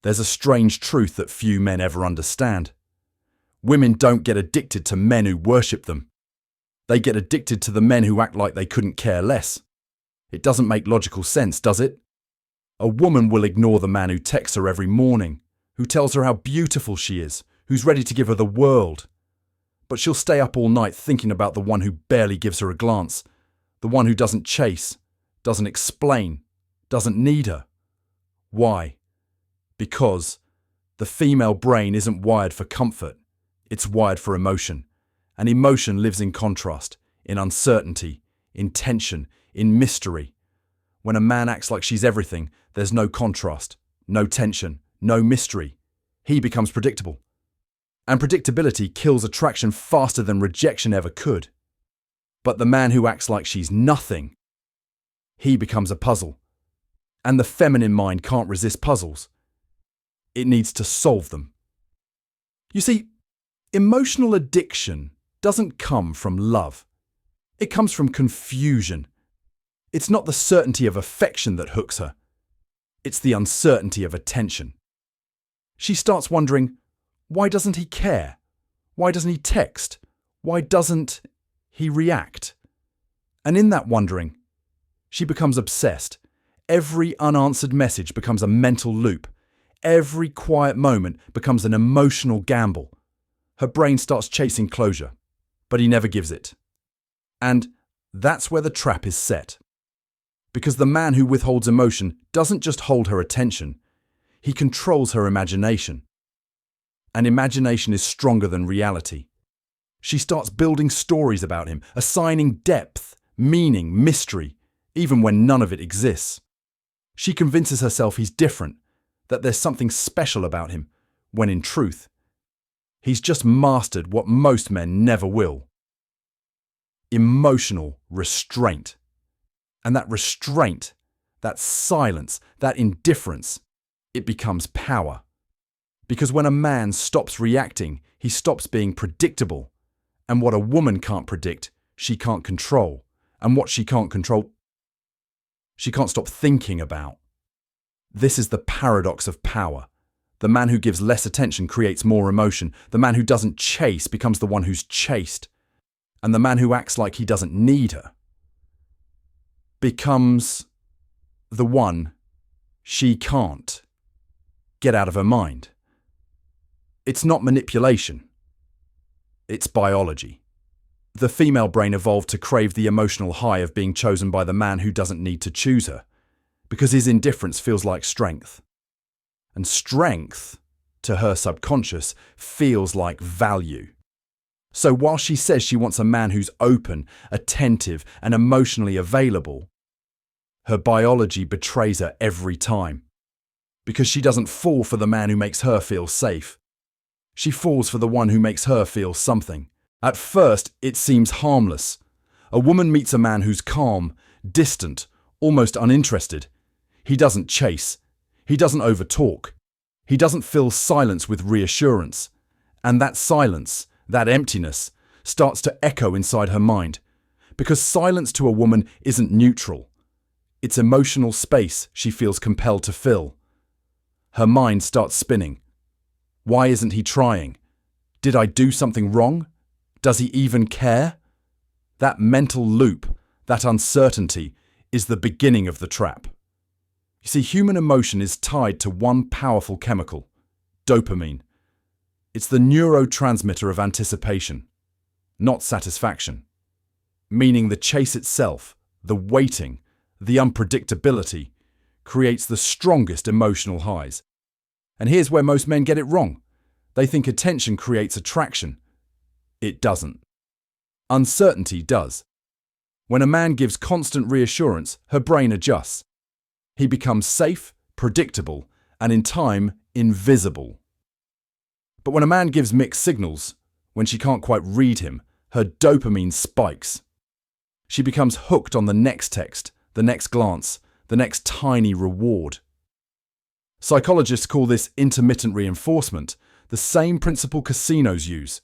there's a strange truth that few men ever understand. Women don't get addicted to men who worship them. They get addicted to the men who act like they couldn't care less. It doesn't make logical sense, does it? A woman will ignore the man who texts her every morning, who tells her how beautiful she is, who's ready to give her the world. But she'll stay up all night thinking about the one who barely gives her a glance, the one who doesn't chase, doesn't explain, doesn't need her. Why? Because the female brain isn't wired for comfort, it's wired for emotion. And emotion lives in contrast, in uncertainty, in tension, in mystery. When a man acts like she's everything, there's no contrast, no tension, no mystery. He becomes predictable. And predictability kills attraction faster than rejection ever could. But the man who acts like she's nothing, he becomes a puzzle. And the feminine mind can't resist puzzles. It needs to solve them. You see, emotional addiction doesn't come from love. It comes from confusion. It's not the certainty of affection that hooks her. It's the uncertainty of attention. She starts wondering, why doesn't he care? Why doesn't he text? Why doesn't he react? And in that wondering, she becomes obsessed. Every unanswered message becomes a mental loop. Every quiet moment becomes an emotional gamble. Her brain starts chasing closure, but he never gives it. And that's where the trap is set. Because the man who withholds emotion doesn't just hold her attention, he controls her imagination. And imagination is stronger than reality. She starts building stories about him, assigning depth, meaning, mystery, even when none of it exists. She convinces herself he's different, that there's something special about him, when in truth, he's just mastered what most men never will. Emotional restraint. And that restraint, that silence, that indifference, it becomes power. Because when a man stops reacting, he stops being predictable. And what a woman can't predict, she can't control. And what she can't control, she can't stop thinking about. This is the paradox of power. The man who gives less attention creates more emotion. The man who doesn't chase becomes the one who's chased. And the man who acts like he doesn't need her becomes the one she can't get out of her mind. It's not manipulation. It's biology. The female brain evolved to crave the emotional high of being chosen by the man who doesn't need to choose her, because his indifference feels like strength. And strength, to her subconscious, feels like value. So while she says she wants a man who's open, attentive, and emotionally available, her biology betrays her every time. Because she doesn't fall for the man who makes her feel safe. She falls for the one who makes her feel something. At first, it seems harmless. A woman meets a man who's calm, distant, almost uninterested. He doesn't chase. He doesn't overtalk. He doesn't fill silence with reassurance. And that silence, that emptiness, starts to echo inside her mind. Because silence to a woman isn't neutral. It's emotional space she feels compelled to fill. Her mind starts spinning. Why isn't he trying? Did I do something wrong? Does he even care? That mental loop, that uncertainty, is the beginning of the trap. You see, human emotion is tied to one powerful chemical, dopamine. It's the neurotransmitter of anticipation, not satisfaction. Meaning the chase itself, the waiting, the unpredictability, creates the strongest emotional highs. And here's where most men get it wrong. They think attention creates attraction. It doesn't. Uncertainty does. When a man gives constant reassurance, her brain adjusts. He becomes safe, predictable, and in time, invisible. But when a man gives mixed signals, when she can't quite read him, her dopamine spikes. She becomes hooked on the next text, the next glance, the next tiny reward. Psychologists call this intermittent reinforcement, the same principle casinos use.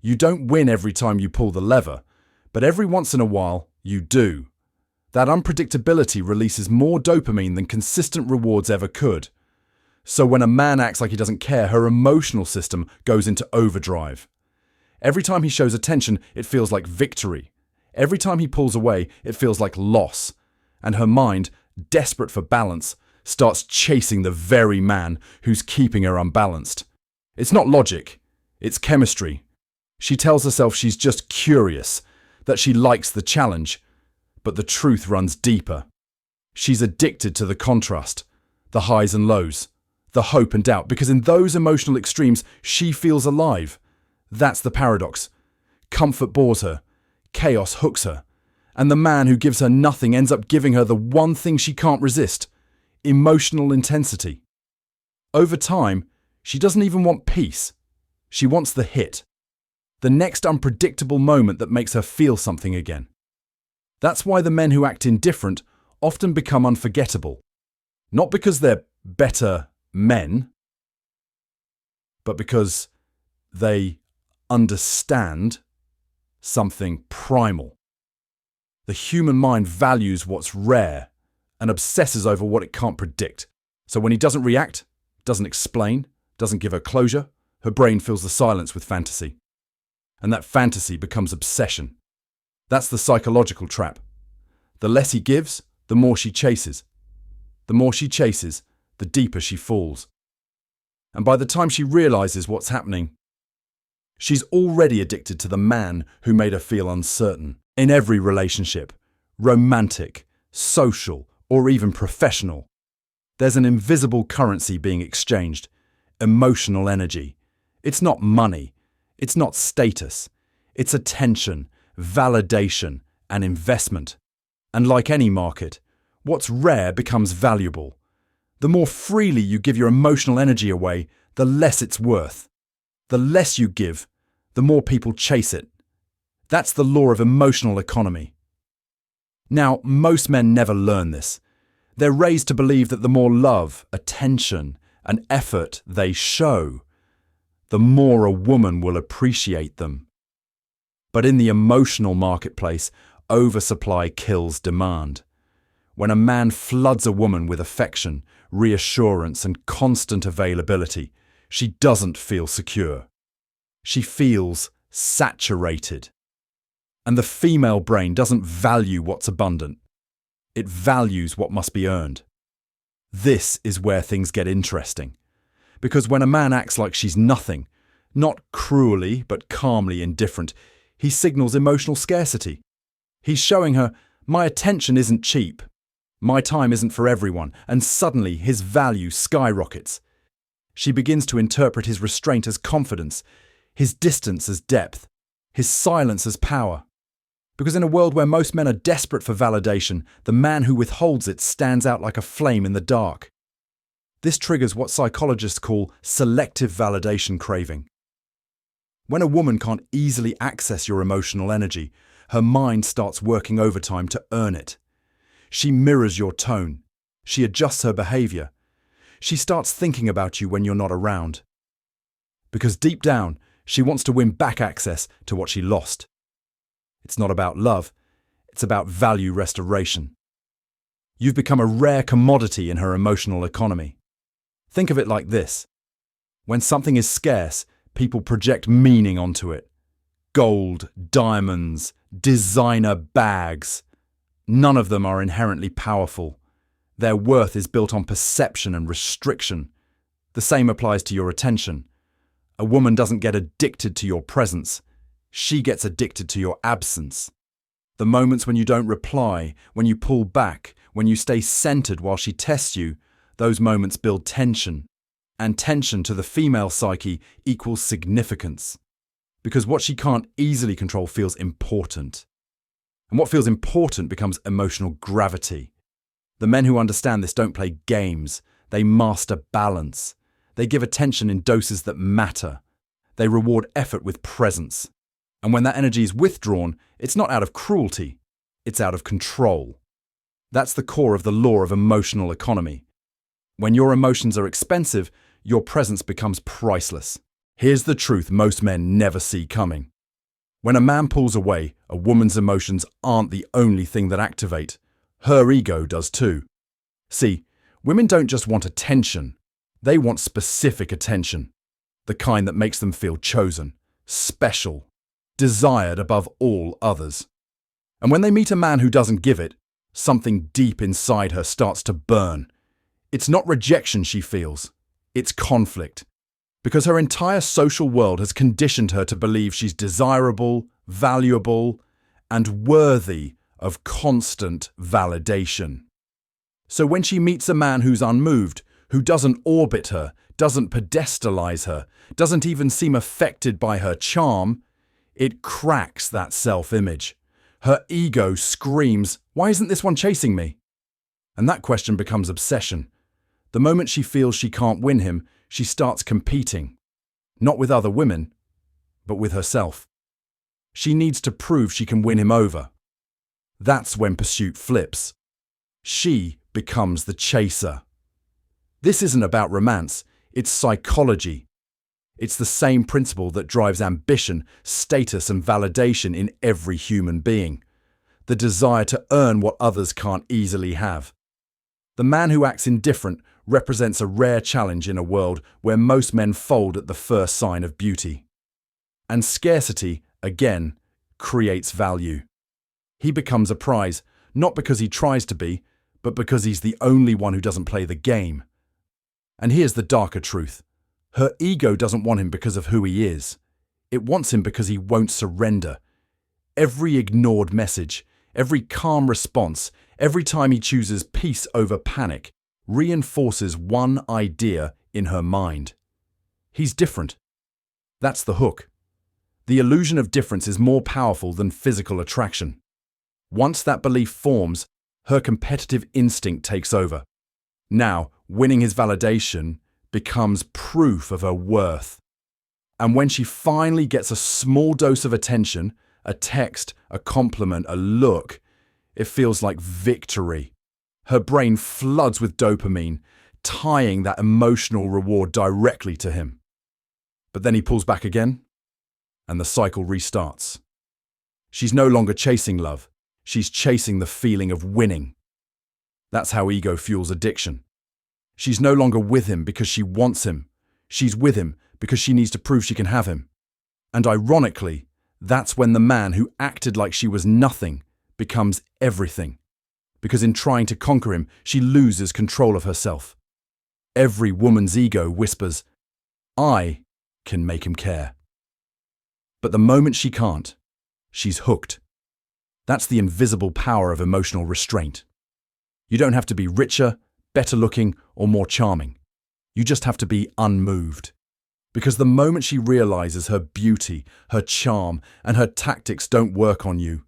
You don't win every time you pull the lever, but every once in a while, you do. That unpredictability releases more dopamine than consistent rewards ever could. So when a man acts like he doesn't care, her emotional system goes into overdrive. Every time he shows attention, it feels like victory. Every time he pulls away, it feels like loss. And her mind, desperate for balance, starts chasing the very man who's keeping her unbalanced. It's not logic, it's chemistry. She tells herself she's just curious, that she likes the challenge, but the truth runs deeper. She's addicted to the contrast, the highs and lows, the hope and doubt, because in those emotional extremes, she feels alive. That's the paradox. Comfort bores her, chaos hooks her, and the man who gives her nothing ends up giving her the one thing she can't resist: emotional intensity. Over time, she doesn't even want peace. She wants the hit, the next unpredictable moment that makes her feel something again. That's why the men who act indifferent often become unforgettable. Not because they're better men, but because they understand something primal. The human mind values what's rare and obsesses over what it can't predict. So when he doesn't react, doesn't explain, doesn't give her closure, her brain fills the silence with fantasy. And that fantasy becomes obsession. That's the psychological trap. The less he gives, the more she chases. The more she chases, the deeper she falls. And by the time she realizes what's happening, she's already addicted to the man who made her feel uncertain. In every relationship, romantic, social, or even professional, there's an invisible currency being exchanged: emotional energy. It's not money. It's not status. It's attention, validation, and investment. And like any market, what's rare becomes valuable. The more freely you give your emotional energy away, the less it's worth. The less you give, the more people chase it. That's the law of emotional economy. Now, most men never learn this. They're raised to believe that the more love, attention, and effort they show, the more a woman will appreciate them. But in the emotional marketplace, oversupply kills demand. When a man floods a woman with affection, reassurance, and constant availability, she doesn't feel secure. She feels saturated. And the female brain doesn't value what's abundant. It values what must be earned. This is where things get interesting. Because when a man acts like she's nothing, not cruelly but calmly indifferent, he signals emotional scarcity. He's showing her, my attention isn't cheap. My time isn't for everyone, and suddenly his value skyrockets. She begins to interpret his restraint as confidence, his distance as depth, his silence as power. Because in a world where most men are desperate for validation, the man who withholds it stands out like a flame in the dark. This triggers what psychologists call selective validation craving. When a woman can't easily access your emotional energy, her mind starts working overtime to earn it. She mirrors your tone. She adjusts her behavior. She starts thinking about you when you're not around. Because deep down, she wants to win back access to what she lost. It's not about love, it's about value restoration. You've become a rare commodity in her emotional economy. Think of it like this. When something is scarce, people project meaning onto it. Gold, diamonds, designer bags. None of them are inherently powerful. Their worth is built on perception and restriction. The same applies to your attention. A woman doesn't get addicted to your presence. She gets addicted to your absence. The moments when you don't reply, when you pull back, when you stay centered while she tests you, those moments build tension. And tension to the female psyche equals significance. Because what she can't easily control feels important. And what feels important becomes emotional gravity. The men who understand this don't play games. They master balance. They give attention in doses that matter. They reward effort with presence. And when that energy is withdrawn, it's not out of cruelty, it's out of control. That's the core of the law of emotional economy. When your emotions are expensive, your presence becomes priceless. Here's the truth most men never see coming. When a man pulls away, a woman's emotions aren't the only thing that activate. Her ego does too. See, women don't just want attention, They want specific attention, the kind that makes them feel chosen, special, desired above all others. And when they meet a man who doesn't give it, something deep inside her starts to burn. It's not rejection she feels, it's conflict. Because her entire social world has conditioned her to believe she's desirable, valuable, and worthy of constant validation. So when she meets a man who's unmoved, who doesn't orbit her, doesn't pedestalize her, doesn't even seem affected by her charm, it cracks that self-image. Her ego screams, "Why isn't this one chasing me?" And that question becomes obsession. The moment she feels she can't win him, she starts competing. Not with other women, but with herself. She needs to prove she can win him over. That's when pursuit flips. She becomes the chaser. This isn't about romance, it's psychology. It's the same principle that drives ambition, status, and validation in every human being. The desire to earn what others can't easily have. The man who acts indifferent represents a rare challenge in a world where most men fold at the first sign of beauty. And scarcity, again, creates value. He becomes a prize, not because he tries to be, but because he's the only one who doesn't play the game. And here's the darker truth. Her ego doesn't want him because of who he is. It wants him because he won't surrender. Every ignored message, every calm response, every time he chooses peace over panic, reinforces one idea in her mind. He's different. That's the hook. The illusion of difference is more powerful than physical attraction. Once that belief forms, her competitive instinct takes over. Now, winning his validation becomes proof of her worth. And when she finally gets a small dose of attention, a text, a compliment, a look, it feels like victory. Her brain floods with dopamine, tying that emotional reward directly to him. But then he pulls back again, and the cycle restarts. She's no longer chasing love. She's chasing the feeling of winning. That's how ego fuels addiction. She's no longer with him because she wants him. She's with him because she needs to prove she can have him. And ironically, that's when the man who acted like she was nothing becomes everything. Because in trying to conquer him, she loses control of herself. Every woman's ego whispers, "I can make him care." But the moment she can't, she's hooked. That's the invisible power of emotional restraint. You don't have to be richer, better looking, or more charming. You just have to be unmoved. Because the moment she realizes her beauty, her charm, and her tactics don't work on you,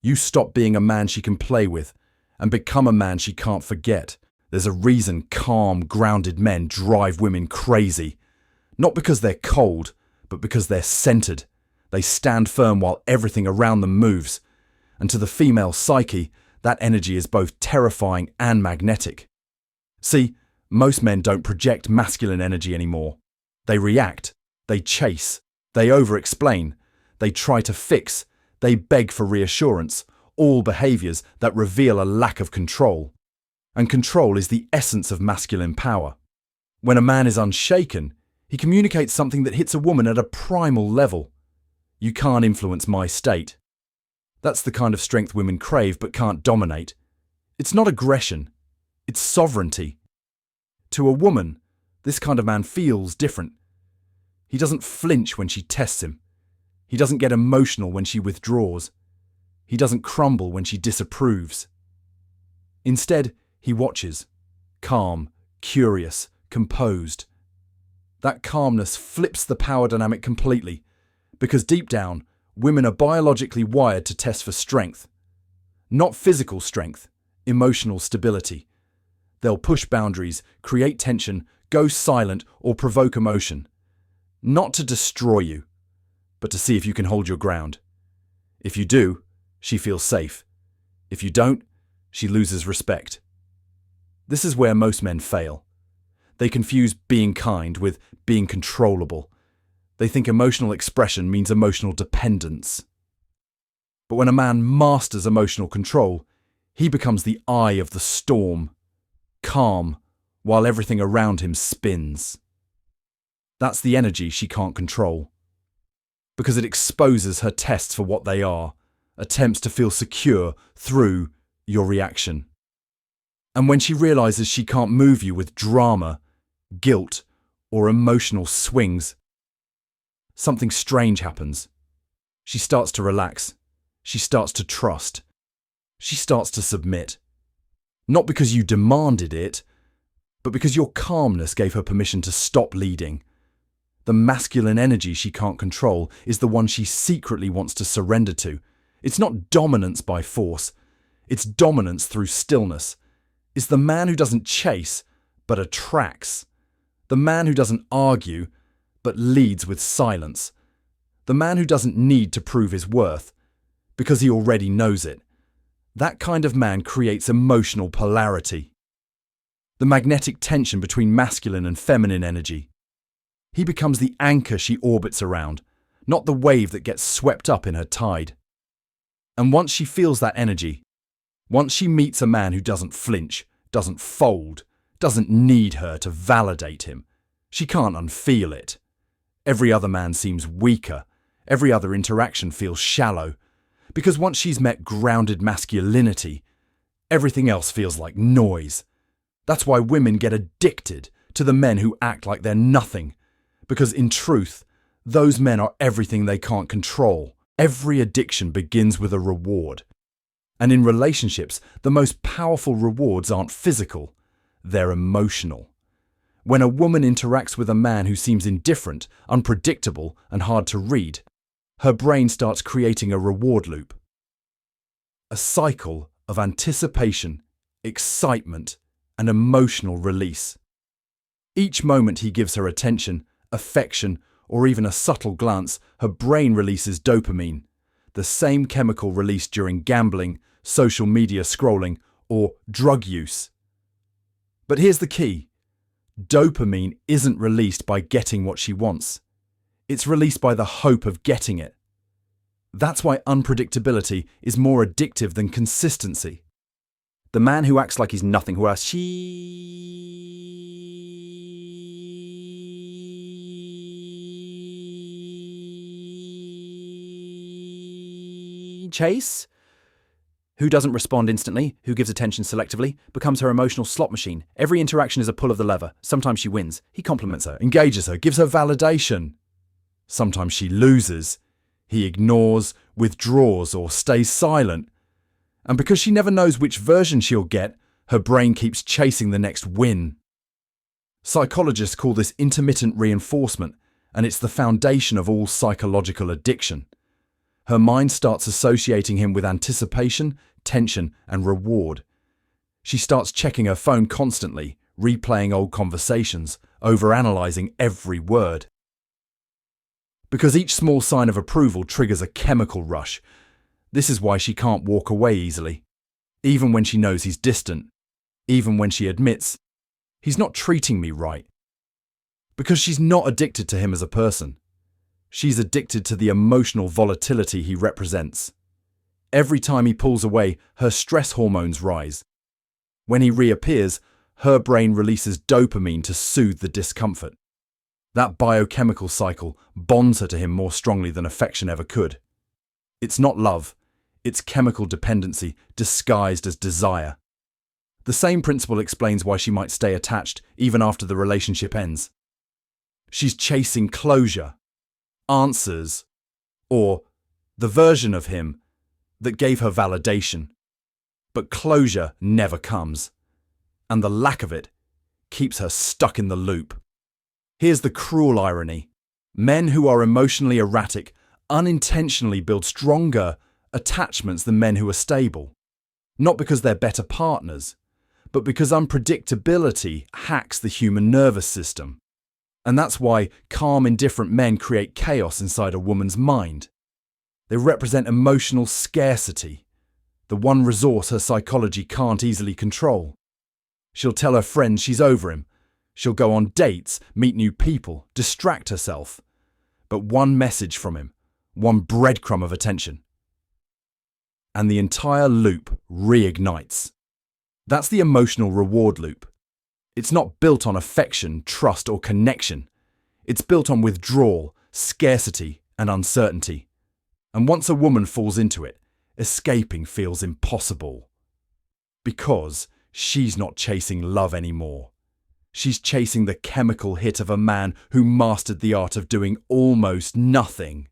you stop being a man she can play with and become a man she can't forget. There's a reason calm, grounded men drive women crazy. Not because they're cold, but because they're centered. They stand firm while everything around them moves. And to the female psyche, that energy is both terrifying and magnetic. See, most men don't project masculine energy anymore. They react, they chase, they over-explain, they try to fix, they beg for reassurance, all behaviors that reveal a lack of control. And control is the essence of masculine power. When a man is unshaken, he communicates something that hits a woman at a primal level. You can't influence my state. That's the kind of strength women crave but can't dominate. It's not aggression, it's sovereignty. To a woman, this kind of man feels different. He doesn't flinch when she tests him. He doesn't get emotional when she withdraws. He doesn't crumble when she disapproves. Instead, he watches, calm, curious, composed. That calmness flips the power dynamic completely, because deep down, women are biologically wired to test for strength. Not physical strength, emotional stability. They'll push boundaries, create tension, go silent, or provoke emotion. Not to destroy you, but to see if you can hold your ground. If you do, she feels safe. If you don't, she loses respect. This is where most men fail. They confuse being kind with being controllable. They think emotional expression means emotional dependence. But when a man masters emotional control, he becomes the eye of the storm. Calm, while everything around him spins. That's the energy she can't control, because it exposes her tests for what they are, attempts to feel secure through your reaction. And when she realizes she can't move you with drama, guilt, or emotional swings, something strange happens. She starts to relax. She starts to trust. She starts to submit. Not because you demanded it, but because your calmness gave her permission to stop leading. The masculine energy she can't control is the one she secretly wants to surrender to. It's not dominance by force. It's dominance through stillness. It's the man who doesn't chase, but attracts. The man who doesn't argue, but leads with silence. The man who doesn't need to prove his worth, because he already knows it. That kind of man creates emotional polarity. The magnetic tension between masculine and feminine energy. He becomes the anchor she orbits around, not the wave that gets swept up in her tide. And once she feels that energy, once she meets a man who doesn't flinch, doesn't fold, doesn't need her to validate him, she can't unfeel it. Every other man seems weaker. Every other interaction feels shallow. Because once she's met grounded masculinity, everything else feels like noise. That's why women get addicted to the men who act like they're nothing. Because in truth, those men are everything they can't control. Every addiction begins with a reward. And in relationships, the most powerful rewards aren't physical, they're emotional. When a woman interacts with a man who seems indifferent, unpredictable, and hard to read, her brain starts creating a reward loop. A cycle of anticipation, excitement, and emotional release. Each moment he gives her attention, affection, or even a subtle glance, her brain releases dopamine, the same chemical released during gambling, social media scrolling, or drug use. But here's the key. Dopamine isn't released by getting what she wants. It's released by the hope of getting it. That's why unpredictability is more addictive than consistency. The man who acts like he's nothing, who asks, Chase? Who doesn't respond instantly, who gives attention selectively, becomes her emotional slot machine. Every interaction is a pull of the lever. Sometimes she wins. He compliments her, engages her, gives her validation. Sometimes she loses. He ignores, withdraws, or stays silent. And because she never knows which version she'll get, her brain keeps chasing the next win. Psychologists call this intermittent reinforcement, and it's the foundation of all psychological addiction. Her mind starts associating him with anticipation, tension, and reward. She starts checking her phone constantly, replaying old conversations, overanalyzing every word. Because each small sign of approval triggers a chemical rush. This is why she can't walk away easily, even when she knows he's distant, even when she admits, he's not treating me right. Because she's not addicted to him as a person. She's addicted to the emotional volatility he represents. Every time he pulls away, her stress hormones rise. When he reappears, her brain releases dopamine to soothe the discomfort. That biochemical cycle bonds her to him more strongly than affection ever could. It's not love, it's chemical dependency disguised as desire. The same principle explains why she might stay attached even after the relationship ends. She's chasing closure, answers, or the version of him that gave her validation. But closure never comes, and the lack of it keeps her stuck in the loop. Here's the cruel irony. Men who are emotionally erratic unintentionally build stronger attachments than men who are stable. Not because they're better partners, but because unpredictability hacks the human nervous system. And that's why calm, indifferent men create chaos inside a woman's mind. They represent emotional scarcity, the one resource her psychology can't easily control. She'll tell her friends she's over him. She'll go on dates, meet new people, distract herself. But one message from him, one breadcrumb of attention, and the entire loop reignites. That's the emotional reward loop. It's not built on affection, trust, or connection. It's built on withdrawal, scarcity, and uncertainty. And once a woman falls into it, escaping feels impossible. Because she's not chasing love anymore. She's chasing the chemical hit of a man who mastered the art of doing almost nothing.